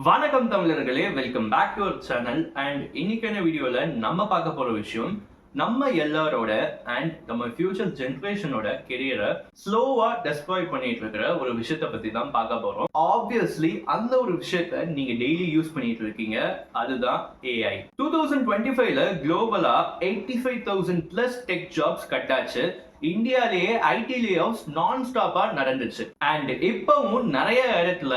வணக்கம் தமிழர்களே, welcome back to our channel. And இன்னைக்கான வீடியோல நம்ம பார்க்க போற விஷயம் நம்ம எல்லாரோட அண்ட் நம்ம ஃபியூச்சர் ஜெனரேஷனோட கெரியரை ஸ்லோவா டெஸ்ட்ராய் பண்ணிட்டு இருக்கிற ஒரு விஷயத்த பத்தி தான் பார்க்க போறோம். ஆப்வியஸ்லி அந்த ஒரு விஷயத்த நீங்க டெய்லி யூஸ் பண்ணிட்டு இருக்கீங்க, அதுதான் ஏஐ. 2025ல குளோபலா 85,000 பிளஸ் டெக் ஜாப்ஸ் கட் ஆச்சு. இந்தியாலேயே ஐடி லே ஆஃப்ஸ் நான் ஸ்டாப்பா நடந்துச்சு. அண்ட் இப்பவும் நிறைய இடத்துல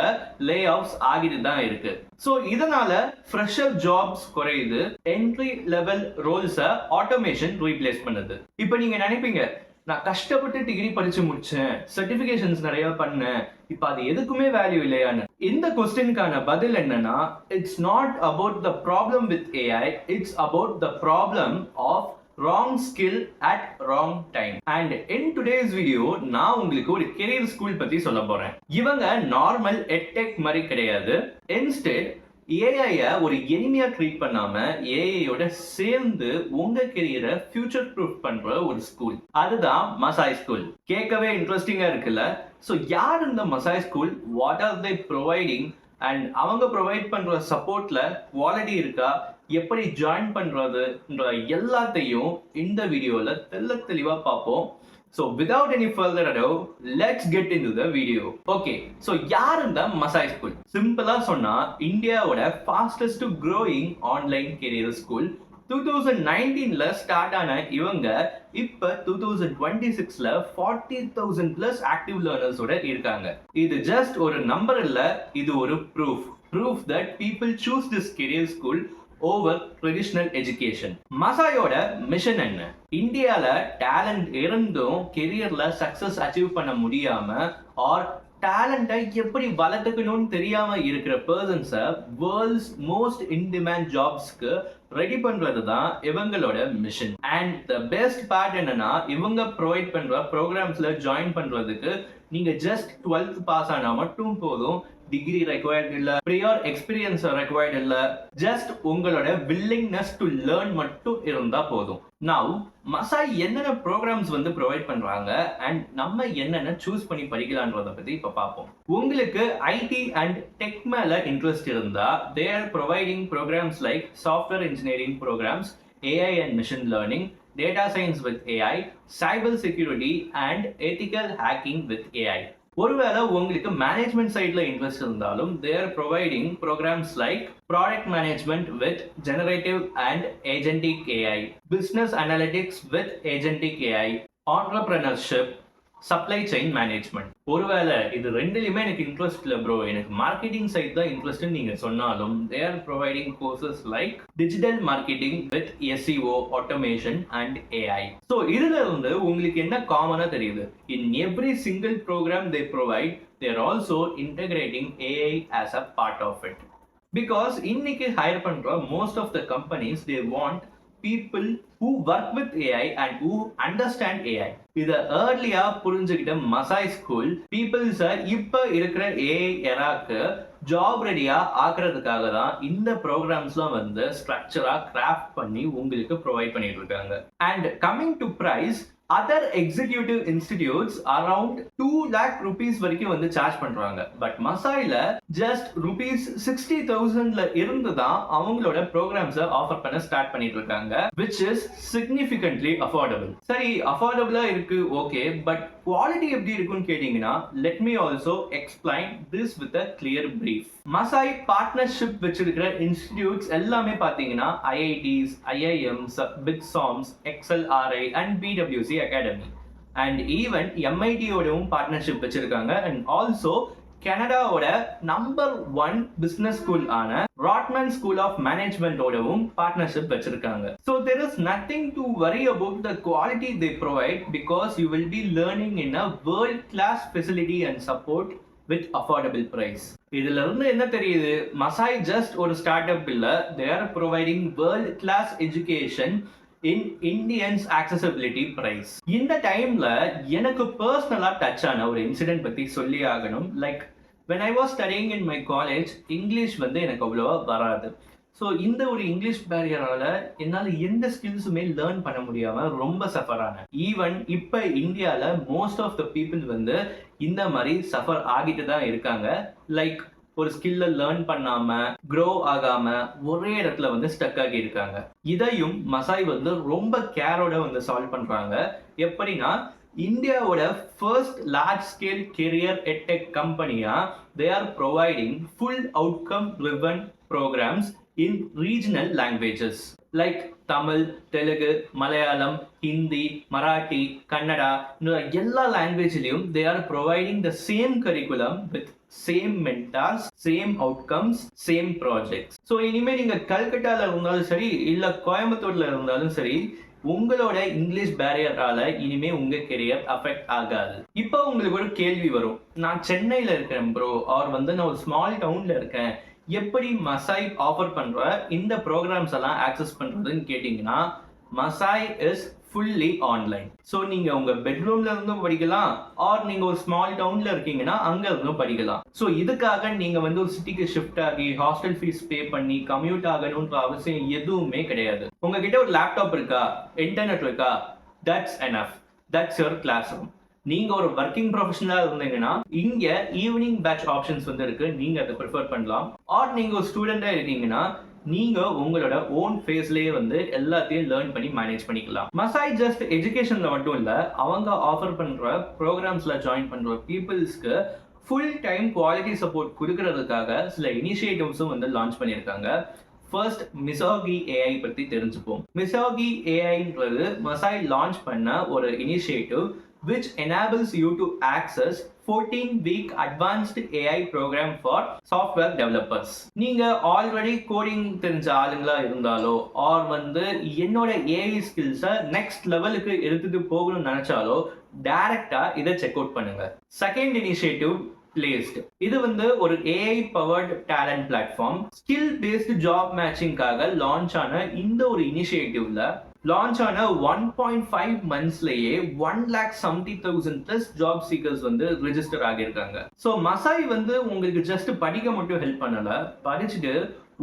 லே ஆஃப்ஸ் ஆகிட்டு தான் இருக்கு. சோ இதனால ஃப்ரெஷர் ஜாப்ஸ் குறையுது, என்ட்ரி லெவல் ரோல்ஸை ஆட்டோமேஷன் ரீப்ளேஸ் பண்ணுது. இப்போ நீங்க நினைப்பீங்க, நான் கஷ்டப்பட்டு டிகிரி படிச்சு முடிச்சேன், சர்டிபிகேஷன்ஸ் நிறைய பண்ணேன், இப்ப அது எதுக்குமே வேல்யூ இல்லையான்னு. இந்த கொஸ்டினுக்கான பதில் என்னன்னா, it's not about the problem with AI, it's about the problem of wrong skill at wrong time. And in today's video நான் உங்களுக்கு ஒரு career school பத்தி சொல்ல போறேன். இவங்க நார்மல் எட்டெக் மாதிரி கிடையாது. Instead ஏஐ ஒரு எனிமியா ட்ரீட் பண்ணாம ஏஐயோட சேர்ந்து உங்க கெரியரை ஃபியூச்சர் ப்ரூஃப் பண்ற ஒரு ஸ்கூல், அதுதான் மசாய் ஸ்கூல். கேட்கவே இன்ட்ரெஸ்டிங்கா இருக்குல்ல? ஸோ யார் இந்த Maasai school, what are they providing, and அவங்க ப்ரொவைட் பண்ற சப்போர்ட்ல குவாலிட்டி இருக்கா, எப்படி ஜாயின் பண்றதுன்ற எல்லாத்தையும் இந்த வீடியோல தெளிவா பார்ப்போம். So without any further ado, let's get into the video. Okay, so யார் இந்த மசாய் ஸ்கூல்? சிம்பிளா சொன்னா இந்தியாவோட fastest growing online career school. 2019ல ஸ்டார்ட் ஆன இவங்க இப்ப 2026ல 40,000 பிளஸ் ஆக்டிவ் லேர்னர்ஸோட இருக்காங்க. இது ஜஸ்ட் ஒரு நம்பர் இல்ல, இது ஒரு proof that people choose this career school over traditional education. மசாயோட மிஷன் என்ன? இந்தியால டேலண்ட் இருந்தும் கெரியர்ல சக்சஸ் அச்சீவ் பண்ண முடியாம ஆர் டேலண்டை எப்படி வளர்த்துக்கணும்னு தெரியாம இருக்கிற பர்சன்ஸை வேர்ல்ட்ஸ் மோஸ்ட் இன் டிமாண்ட் ஜாப்ஸ்க்கு ரெடி பண்றது தான் இவங்களோட mission. And the best part என்னன்னா, இவங்க ப்ரொவைட் பண்ற ப்ரோக்ராம்ஸ்ல ஜாயின் பண்றதுக்கு நீங்க ஜஸ்ட் 12th பாஸ் ஆனா மட்டும் போதும். டிகிரி ரெக்வயர்ட் இல்ல, ப்ரியர் எக்ஸ்பீரியன்ஸ் ரெக்வயர்ட் இல்ல, ஜஸ்ட் உங்களோட வில்லிங்னஸ் டு லேர்ன் மட்டும் இருந்தா போதும். நவ் மசாய் என்னென்ன ப்ரோக்ராம்ஸ் ப்ரொவைட் பண்றாங்க அண்ட் நம்ம என்னென்ன சூஸ் பண்ணி படிக்கலான்றத பத்தி இப்ப பார்ப்போம். உங்களுக்கு ஐடி அண்ட் டெக் மேல இன்ட்ரெஸ்ட் இருந்தா they are providing programs like software engineering programs, AI and machine learning, data science with AI, cyber security and ethical hacking with AI. ஒருவேளை உங்களுக்கு மேனேஜ்மெண்ட் சைட்ல இன்ட்ரெஸ்ட் இருந்தாலும் they are providing programs like product management with generative and agentic AI, business analytics with agentic AI, entrepreneurship, supply chain management. ஒருவேளை இது ரெண்டுலையுமே எனக்கு interest இல்லை bro, எனக்கு marketing side தான் இன்ட்ரெஸ்ட் நீங்க சொன்னாலும் they are providing courses like digital marketing with SEO, automation and AI. So இதுல இருந்து உங்களுக்கு என்ன காமனா தெரியுது? In every single program they provide they are also integrating AI as a part of it. Because இன்னைக்கு hire பண்ற most of the companies they want people who work with AI and who understand AI. இத ஏர்லியா புரிஞ்சுக்கிட்ட Maasai school பீப்புள்ஸ இப்ப இருக்கிற AI எராக்கு job ரெடியா ஆக்குறதுக்காக தான் இந்த ப்ரோக்ராம்ஸ்லாம் ஸ்ட்ரக்சரா craft பண்ணி உங்களுக்கு ப்ரொவைட் பண்ணிட்டு இருக்காங்க. And coming to price, other executive institutes around 2 lakh rupees வரைக்கும் சார்ஜ் பண்றாங்க. பட் மசாயில ஜஸ்ட் rupees 60,000ல இருந்து தான் அவங்களோட ப்ரோக்ராம்ஸை ஆஃபர் பண்ண ஸ்டார்ட் பண்ணிட்டு இருக்காங்க, which is significantly affordable. சரி, அஃபோர்டபுளா இருக்கு, ஓகே, பட் குவாலிட்டி எப்படி இருக்குன்னு கேட்டீங்கன்னா let me also explain this with a clear brief. Masai partnership வச்சிருக்கிற இன்ஸ்டிடியூட்ஸ் எல்லாமே பாத்தீங்கன்னா ஐஐடிஸ், ஐஐஎம்ஸ், பிட்சாம்ஸ், எக்ஸ்எல்ஆர்ஐ அண்ட் பிடபிள்யூசி அகாடமி அண்ட் ஈவன் எம்ஐடியோடவும் பார்ட்னர்ஷிப் வச்சிருக்காங்க. அண்ட் ஆல்சோ கனடாவோட நம்பர் 1 பிசினஸ் ஸ்கூல் ஆன ராட்மன் ஸ்கூல் ஆஃப் மேனேஜ்மெண்டோடவும் பார்ட்னர்ஷிப் வச்சிருக்காங்க. So there is nothing to worry about the quality they provide because you will be learning in a world class facility and support with affordable price. இதுல இருந்து என்ன தெரியுது? Maasai just ஒரு start up இல்ல, they are providing world class education in Indians accessibility price. இந்த டைம்ல எனக்கு பர்சனலா டச் ஆன ஒரு இன்சிடென்ட் பத்தி சொல்லி ஆகணும். Like when I was studying in my college, English எனக்கு அவ்வளவா வராது. ஸோ இந்த ஒரு இங்கிலீஷ் பேரியரால என்னால் எந்த ஸ்கில்ஸுமே லேர்ன் பண்ண முடியாம ரொம்ப சஃபர் ஆனேன். ஈவன் இப்போ இந்தியாவில் மோஸ்ட் ஆஃப் த பீப்புள் இந்த மாதிரி சஃபர் ஆகிட்டு தான் இருக்காங்க. லைக் ஒரு ஸ்கில்ல லேர்ன் பண்ணாம க்ரோ ஆகாம ஒரே இடத்துல வந்து ஸ்டக் ஆகி இருக்காங்க. இதையும் மசாய் வந்து ரொம்ப கேரோட வந்து சால்வ் பண்றாங்க. எப்படின்னா இந்தியாவோட first large scale career edtech கம்பெனியா they are providing full outcome driven programs in regional languages like Tamil, Telugu, Malayalam, Hindi, Marathi, Kannada, எல்லா லாங்குவேஜ்லயும் they are providing the same curriculum with same mentors, same outcomes, same projects. So இனிமேல் நீங்க கல்கட்டால இருந்தாலும் சரி இல்ல கோயம்புத்தூர்ல இருந்தாலும் சரி உங்களோட இங்கிலீஷ் பேரியரால இனிமே உங்க கெரியர் அஃபெக்ட் ஆகாது. இப்போ உங்களுக்கு ஒரு கேள்வி வரும், நான் சென்னையில இருக்கேன் ப்ரோ, ஆர் வந்து நான் ஒரு ஸ்மால் டவுன்ல இருக்கேன், எப்படி மசாய் ஆஃபர் பண்ற இந்த ப்ரோக்ராம்ஸ் எல்லாம் ஆக்சஸ் பண்றதுன்னு கேட்டீங்கன்னா Maasai is fully online. So நீங்க உங்க பெட்ரூம்ல இருந்தும் படிக்கலாம், ஆர் நீங்க ஒரு ஸ்மால் டவுன்ல இருக்கீங்கன்னா அங்க இருந்தும் படிக்கலாம். ஸோ இதுக்காக நீங்க வந்து ஒரு சிட்டிக்கு ஷிஃப்ட் ஆகி ஹாஸ்டல் ஃபீஸ் பே பண்ணி கம்யூட் ஆகணும்ன்ற அவசியம் எதுவுமே கிடையாது. உங்ககிட்ட ஒரு லேப்டாப் இருக்கா, இன்டர்நெட் இருக்கா, that's enough, that's your classroom. நீங்க ஒரு ஒர்க்கிங் ப்ரொஃபஷனலா இருந்தீங்கன்னா இங்க ஈவினிங் பேட்ச் ஆப்ஷன்ஸ் வந்து இருக்கு, நீங்க அதை ப்ரிஃபர் பண்ணலாம். ஆர் நீங்க ஒரு ஸ்டூடெண்டா இருக்கீங்கன்னா நீங்க உங்களோட ஓன் ஃபேஸ்லயே வந்து எல்லாத்தையும் லேர்ன் பண்ணி மேனேஜ் பண்ணிக்கலாம். மசாய் ஜஸ்ட் எஜுகேஷன்ல மட்டும் இல்ல, அவங்க ஆஃபர் பண்ற ப்ரோக்ராம்ஸ்ல ஜாயின் பண்ற பீப்புள்ஸ்க்கு ஃபுல் டைம் குவாலிட்டி சப்போர்ட் கொடுக்கறதுக்காக சில இனிஷியேட்டிவ்ஸும் வந்து லான்ச் பண்ணியிருக்காங்க. ஃபர்ஸ்ட் மிசாகி ஏஐ பத்தி தெரிஞ்சுப்போம். மிசாகி ஏஐன்றது மசாய் லான்ச் பண்ண ஒரு initiative which enables you to access 14-week advanced AI program for software developers. நீங்க ஆல்ரெடி கோடிங் தெரிஞ்ச ஆளுங்களா இருந்தாலோ ஆர் வந்து என்னோட AI ஸ்கில்ஸை நெக்ஸ்ட் லெவலுக்கு எடுத்துட்டு போகணும்னு நினைச்சாலோ டைரக்டா இதை செக் அவுட் பண்ணுங்க. Second initiative placed. இது வந்து ஒரு AI powered talent platform. Skill based job மேட்சிங்காக லான்ச் ஆன இந்த ஒரு இனிஷியேட்டிவ்ல லான்ச் ஆன 1.5 மந்த்ஸ்லயே 1,70,000 பிளஸ் ஜாப் சீக்கர்ஸ் வந்து ரெஜிஸ்டர் ஆகியிருக்காங்க. ஸோ மசாய் வந்து உங்களுக்கு ஜஸ்ட் படிக்க மட்டும் ஹெல்ப் பண்ணல, படிச்சுட்டு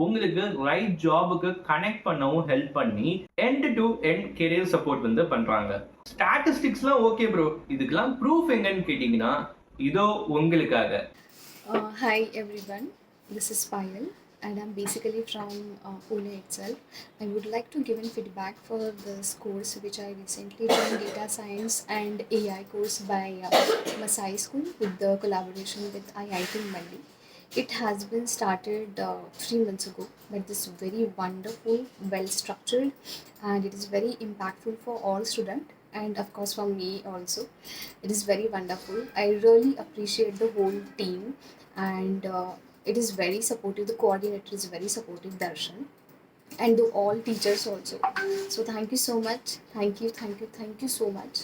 உங்களுக்கு ரைட் ஜாபுக்கு கனெக்ட் பண்ணவும் ஹெல்ப் பண்ணி end to end career support வந்து பண்றாங்க. ஸ்டாட்டிஸ்டிக்ஸ்லாம் ஓகே ப்ரோ, இதுக்கெல்லாம் ப்ரூஃப் எங்கன்னு கேட்டீங்கன்னா இதோ உங்களுக்காக. Hi everyone, this is Payal and I'm basically from Pune itself. I would like to give in feedback for this course which I recently done, data science and AI course by Masai School with the collaboration with IIT Delhi. It has been started 3 months ago, but this is very wonderful, well structured, and it is very impactful for all students and of course for me also. It is very wonderful. I really appreciate the whole team and it is very supportive. The coordinator is very supportive, Darshan, and to all teachers also. So thank you so much. Thank you so much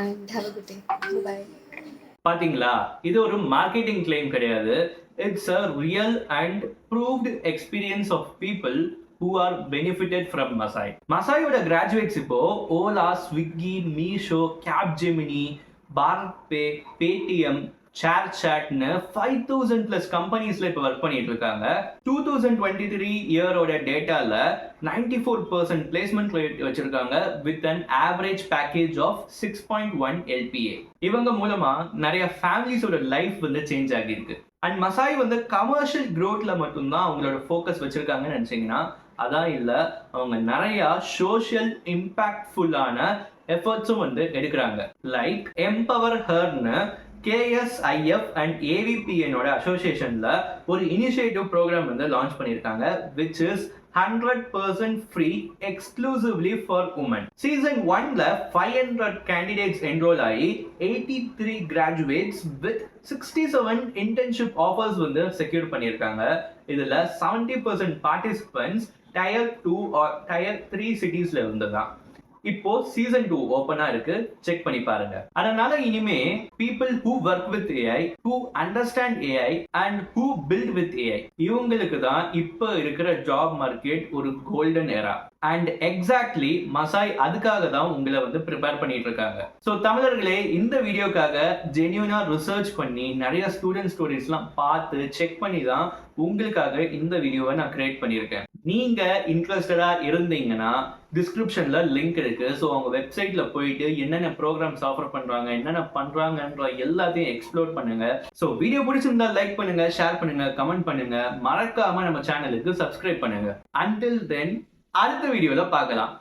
and have a good day. Bye. பாத்தீங்களா, இது ஒரு marketing claim கிடையாது. It's a real and proved experience of people who are benefited from Masai. மசாயோட graduates இப்போ Ola, Swiggy, Meesho, Capgemini, BharatPe, Paytm, ஷேர் சாட்னு 5,000 plus கம்பெனிஸ்ல இப்போ ஒர்க் பண்ணிட்டு இருக்காங்க. 2023 இயரோட டேட்டால 94% பிளேஸ்மெண்ட் ரேட் வச்சிருக்காங்க with an average package of 6.1 LPA. இவங்க மூலமா நிறைய ஃபேமிலிஸோட லைஃப் வந்து சேஞ்ச் ஆகியிருக்கு. அண்ட் மசாய் வந்து கமர்ஷியல் க்ரோத்ல மட்டும்தான் அவங்களோட ஃபோக்கஸ் வச்சிருக்காங்கன்னு நினைச்சீங்கன்னா அதான் இல்லை, அவங்க நிறைய சோஷியல் இம்பாக்ட்ஃபுல்லான எஃபர்ட்ஸும் வந்து எடுக்கிறாங்க. லைக் எம்பவர் ஹர்னு KSIF அண்ட் AVPNோட அசோசியேஷன்ல ஒரு இனிஷியேட்டிவ் ப்ரோக்ராம் வந்து லான்ச் பண்ணியிருக்காங்க which is 100% free exclusively for women. Season 1ல 500 candidates enroll ஆகி 83 graduates with 67 internship offers வந்து செக்யூர் பண்ணியிருக்காங்க. இதுல 70% participants Tier 2 or Tier 3 cities இருந்துதான். இப்போ சீசன் 2 ஓபனா இருக்கு, செக் பண்ணி பாருங்க. அதனால இனிமே people who work with AI, who understand AI and who build with AI, இவங்களுக்கு தான் இப்போ இருக்கிற ஜாப் மார்க்கெட் ஒரு golden era. And exactly Maasai அதுக்காக தான் உங்களை வந்து ப்ரிப்பேர் பண்ணிட்டு இருக்காங்க. ஸோ தமிழர்களே, இந்த வீடியோக்காக ஜென்யூனா ரிசர்ச் பண்ணி நிறைய ஸ்டூடெண்ட் ஸ்டோரிஸ்லாம் பார்த்து செக் பண்ணி தான் உங்களுக்காக இந்த வீடியோவை நான் கிரியேட் பண்ணியிருக்கேன். நீங்க இன்ட்ரெஸ்டடா இருந்தீங்கன்னா டிஸ்கிரிப்ஷன்ல லிங்க் இருக்கு. ஸோ அவங்க வெப்சைட்ல போயிட்டு என்னென்ன ப்ரோக்ராம்ஸ் ஆஃபர் பண்றாங்க, என்னென்ன பண்றாங்கன்ற எல்லாத்தையும் எக்ஸ்ப்ளோர் பண்ணுங்க. ஸோ வீடியோ பிடிச்சிருந்தா லைக் பண்ணுங்க, ஷேர் பண்ணுங்க, கமெண்ட் பண்ணுங்க, மறக்காம நம்ம சேனலுக்கு சப்ஸ்கிரைப் பண்ணுங்க. அன்டில் தென் அடுத்த வீடியோல பார்க்கலாம்.